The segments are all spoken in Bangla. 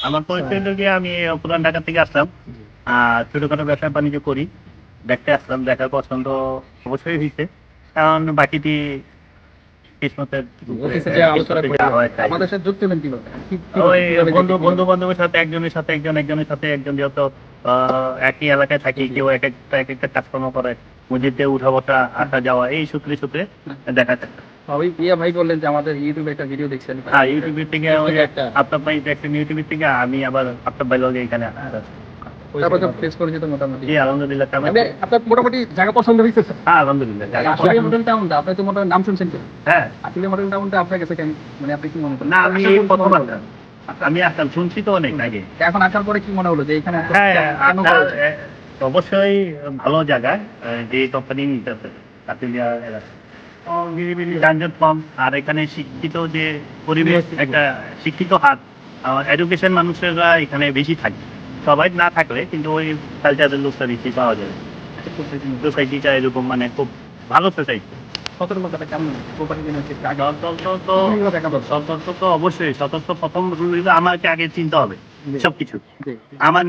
আমার পরিচয় হলো গিয়ে আমি পুরান ঢাকা থেকে আসলাম। ছোটখাটো ব্যবসা বাণিজ্য করি। দেখতে আসলাম, দেখার পছন্দ অবশ্যই হইছে। কারণ বাকিটি কিসমতের অফিসে যে আলোচনা কিসমতে করি যা হয় তাই। আমাদের সাথে যুক্ত হলেন কিভাবে? ওই কিভাবে বন্ধু-বান্ধবের সাথে একজনের সাথে একজন যেহেতু একই এলাকায় থাকি, কেউ একেকটা কাজকর্ম করে। মসজিদে উঠা-বসা, আসা যাওয়া এই সূত্রে দেখা যায়। ওই প্রিয়া ভাই বললেন যে আমাদের ইউটিউবে একটা ভিডিও দেখছেন। হ্যাঁ, ইউটিউবের থেকে ওই একটা আফতাব ভাই দেখছেন ইউটিউবের থেকে, আমি আবার আফতাব ভাই লগে এখানে আসা। তারপর তো ফেস করেছি তো মোটামুটি। জি, আলহামদুলিল্লাহ। মানে আপনার মোটামুটি জায়গা পছন্দ হয়েছে স্যার? হ্যাঁ, আলহামদুলিল্লাহ। আসলে মডেল টাউনটা আপনি তো মোটামুটি নাম শুনছেন তো? হ্যাঁ, আসলে মডেল টাউনটা আপনার কাছে কেন, মানে আপনি কি মনে করেন? না আমি এই প্রথম আসলাম। আমি আসলাম, শুনছি তো অনেক আগে। এখন আসার পরে কি মনে হলো যে এখানে হ্যাঁ, কেন করা উচিত? অবশ্যই ভালো জায়গা। যে কোম্পানি নিতেছে কাতুলিয়া এলাকা, যানজট কম, আর এখানে শিক্ষিত যে পরিবেশ, একটা শিক্ষিত হার, এডুকেশন মানুষেরা এখানে বেশি থাকে। সবাই না থাকলে কিন্তু ওই কালচারের লোকটা বেশি পাওয়া যায়। সোসাইটিটা এরকম মানে খুব ভালো সোসাইটি। সতর্কতাটা কেমন? কোম্পানি যেন হচ্ছে আগে সতর্ক তো অবশ্যই। সতর্ক প্রথম রুল হলো আমাকে আগে চিনতে হবে সবকিছু। জি। আমার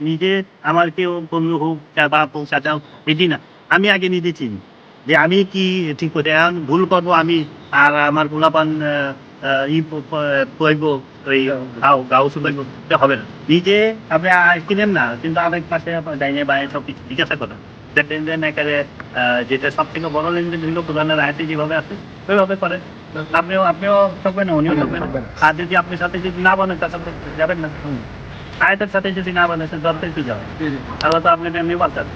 নিজে আমার কেউ বন্ধু হোক বা চাচা হোক, এটি না, আমি আগে নিজে চিনি যে আমি কি ঠিক করতে, এখন ভুল করবো আমি আর আমার গোলাপান কইব, ওই গাও শুকাইব, এটা হবে না। নিজে আপনি কিনেন না, কিন্তু আরেক পাশে ডাইনে বাইরে সব কিছু জিজ্ঞাসা করেন। লেনদেন একেবারে যেটা সব থেকে বড় লেনদেন হলো প্রধানের আয়তে যেভাবে আছে ওইভাবে করে। আপনিও থাকবেন না, উনিও থাকবেন না। আর যদি আপনার সাথে যদি না বলেন, তার সাথে যাবেন না। আয়তের সাথে যদি না বলেন, দরকার কি যাবে? জি জি। তাহলে তো আপনি এমনি বাঁচান।